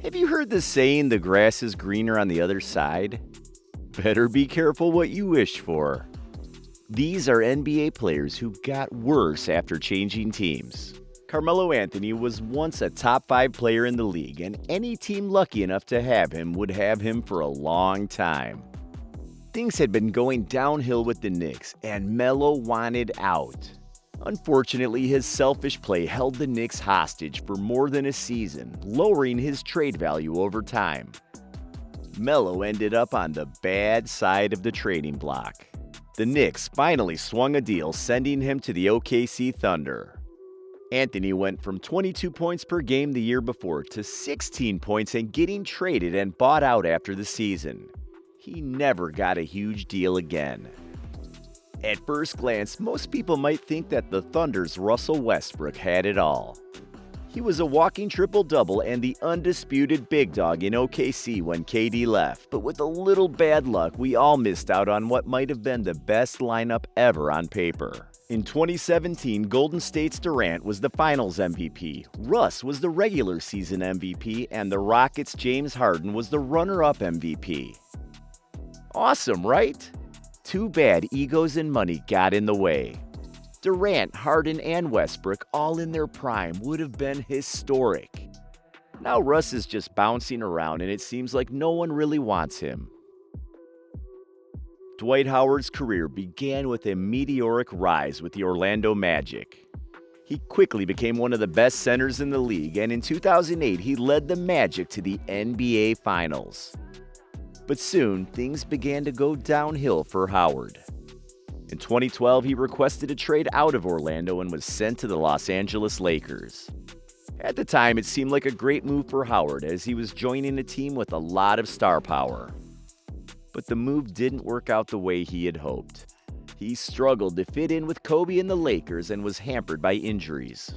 Have you heard the saying, the grass is greener on the other side? Better be careful what you wish for. These are NBA players who got worse after changing teams. Carmelo Anthony was once a top 5 player in the league, and any team lucky enough to have him would have him for a long time. Things had been going downhill with the Knicks, and Melo wanted out. Unfortunately, his selfish play held the Knicks hostage for more than a season, lowering his trade value over time. Melo ended up on the bad side of the trading block. The Knicks finally swung a deal, sending him to the OKC Thunder. Anthony went from 22 points per game the year before to 16 points and getting traded and bought out after the season. He never got a huge deal again. At first glance, most people might think that the Thunder's Russell Westbrook had it all. He was a walking triple-double and the undisputed big dog in OKC when KD left, but with a little bad luck, we all missed out on what might have been the best lineup ever on paper. In 2017, Golden State's Durant was the Finals MVP, Russ was the regular season MVP, and the Rockets' James Harden was the runner-up MVP. Awesome, right? Too bad egos and money got in the way. Durant, Harden, and Westbrook, all in their prime, would have been historic. Now Russ is just bouncing around and it seems like no one really wants him. Dwight Howard's career began with a meteoric rise with the Orlando Magic. He quickly became one of the best centers in the league, and in 2008 he led the Magic to the NBA Finals. But soon, things began to go downhill for Howard. In 2012, he requested a trade out of Orlando and was sent to the Los Angeles Lakers. At the time, it seemed like a great move for Howard as he was joining a team with a lot of star power. But the move didn't work out the way he had hoped. He struggled to fit in with Kobe and the Lakers and was hampered by injuries.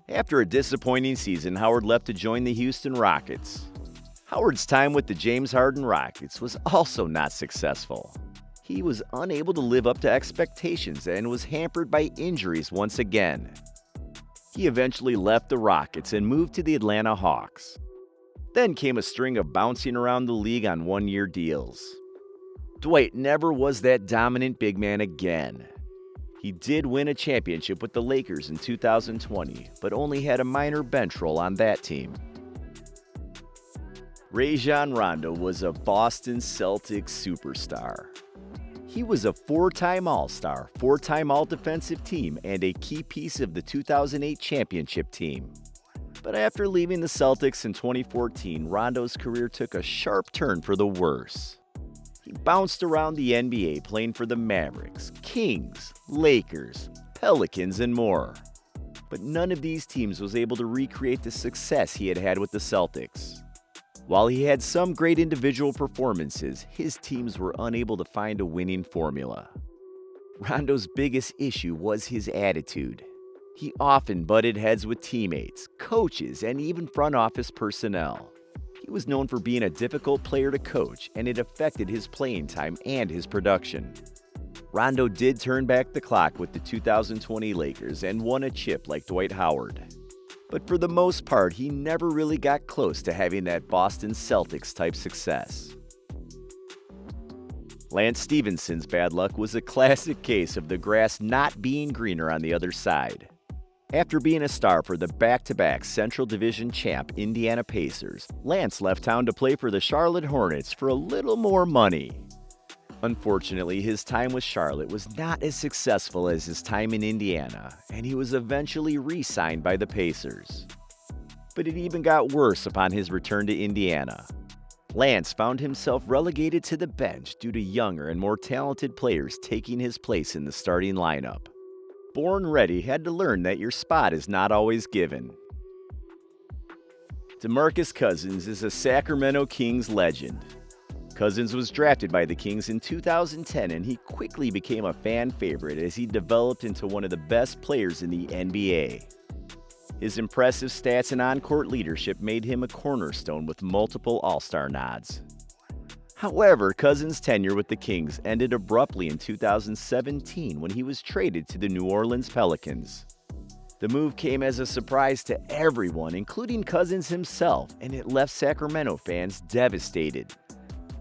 After a disappointing season, Howard left to join the Houston Rockets. Howard's time with the James Harden Rockets was also not successful. He was unable to live up to expectations and was hampered by injuries once again. He eventually left the Rockets and moved to the Atlanta Hawks. Then came a string of bouncing around the league on one-year deals. Dwight never was that dominant big man again. He did win a championship with the Lakers in 2020, but only had a minor bench role on that team. Rajon Rondo was a Boston Celtics superstar. He was a 4-time All-Star, 4-time All-Defensive Team, and a key piece of the 2008 championship team. But after leaving the Celtics in 2014, Rondo's career took a sharp turn for the worse. He bounced around the NBA playing for the Mavericks, Kings, Lakers, Pelicans, and more. But none of these teams was able to recreate the success he had had with the Celtics. While he had some great individual performances, his teams were unable to find a winning formula. Rondo's biggest issue was his attitude. He often butted heads with teammates, coaches, and even front office personnel. He was known for being a difficult player to coach, and it affected his playing time and his production. Rondo did turn back the clock with the 2020 Lakers and won a chip like Dwight Howard. But for the most part, he never really got close to having that Boston Celtics-type success. Lance Stephenson's bad luck was a classic case of the grass not being greener on the other side. After being a star for the back-to-back Central Division champ Indiana Pacers, Lance left town to play for the Charlotte Hornets for a little more money. Unfortunately, his time with Charlotte was not as successful as his time in Indiana, and he was eventually re-signed by the Pacers. But it even got worse upon his return to Indiana. Lance found himself relegated to the bench due to younger and more talented players taking his place in the starting lineup. Born ready had to learn that your spot is not always given. DeMarcus Cousins is a Sacramento Kings legend. Cousins was drafted by the Kings in 2010, and he quickly became a fan favorite as he developed into one of the best players in the NBA. His impressive stats and on-court leadership made him a cornerstone with multiple All-Star nods. However, Cousins' tenure with the Kings ended abruptly in 2017 when he was traded to the New Orleans Pelicans. The move came as a surprise to everyone, including Cousins himself, and it left Sacramento fans devastated.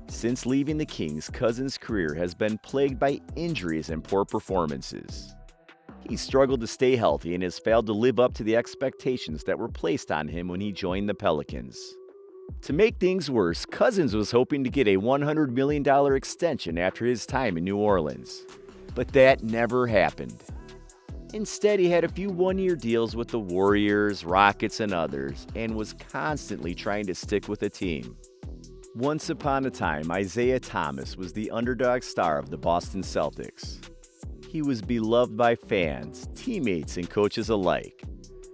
Since leaving the Kings, Cousins' career has been plagued by injuries and poor performances. He struggled to stay healthy and has failed to live up to the expectations that were placed on him when he joined the Pelicans. To make things worse, Cousins was hoping to get a $100 million extension after his time in New Orleans. But that never happened. Instead, he had a few one-year deals with the Warriors, Rockets, and others, and was constantly trying to stick with a team. Once upon a time, Isaiah Thomas was the underdog star of the Boston Celtics. He was beloved by fans, teammates, and coaches alike.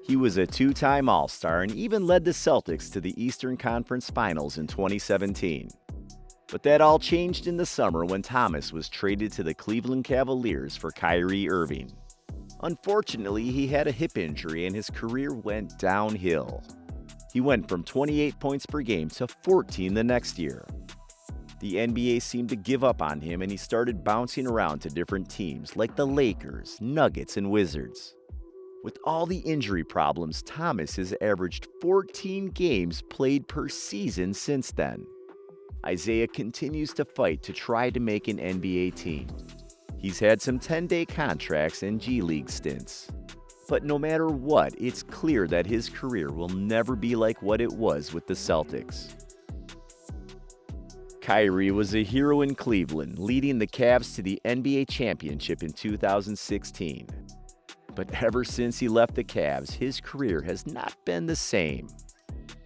He was a two-time All-Star and even led the Celtics to the Eastern Conference Finals in 2017. But that all changed in the summer when Thomas was traded to the Cleveland Cavaliers for Kyrie Irving. Unfortunately, he had a hip injury and his career went downhill. He went from 28 points per game to 14 the next year. The NBA seemed to give up on him and he started bouncing around to different teams like the Lakers, Nuggets, and Wizards. With all the injury problems, Thomas has averaged 14 games played per season since then. Isaiah continues to fight to try to make an NBA team. He's had some 10-day contracts and G League stints. But no matter what, it's clear that his career will never be like what it was with the Celtics. Kyrie was a hero in Cleveland, leading the Cavs to the NBA championship in 2016. But ever since he left the Cavs, his career has not been the same.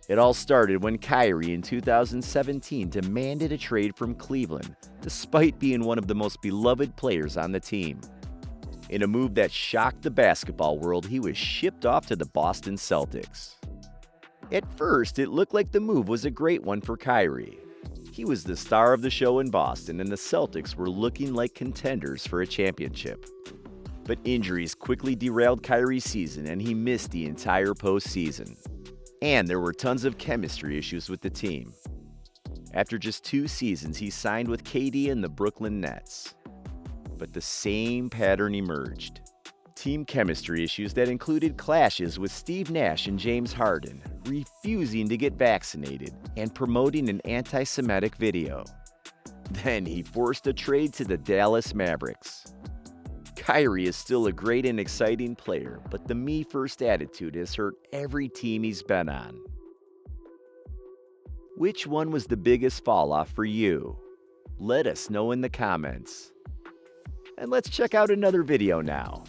It all started when Kyrie in 2017 demanded a trade from Cleveland, despite being one of the most beloved players on the team. In a move that shocked the basketball world, he was shipped off to the Boston Celtics. At first, it looked like the move was a great one for Kyrie. He was the star of the show in Boston, and the Celtics were looking like contenders for a championship. But injuries quickly derailed Kyrie's season, and he missed the entire postseason. And there were tons of chemistry issues with the team. After just 2 seasons, he signed with KD and the Brooklyn Nets. But the same pattern emerged. Team chemistry issues that included clashes with Steve Nash and James Harden, refusing to get vaccinated, and promoting an anti-Semitic video. Then he forced a trade to the Dallas Mavericks. Kyrie is still a great and exciting player, but the me-first attitude has hurt every team he's been on. Which one was the biggest fall-off for you? Let us know in the comments. And let's check out another video now.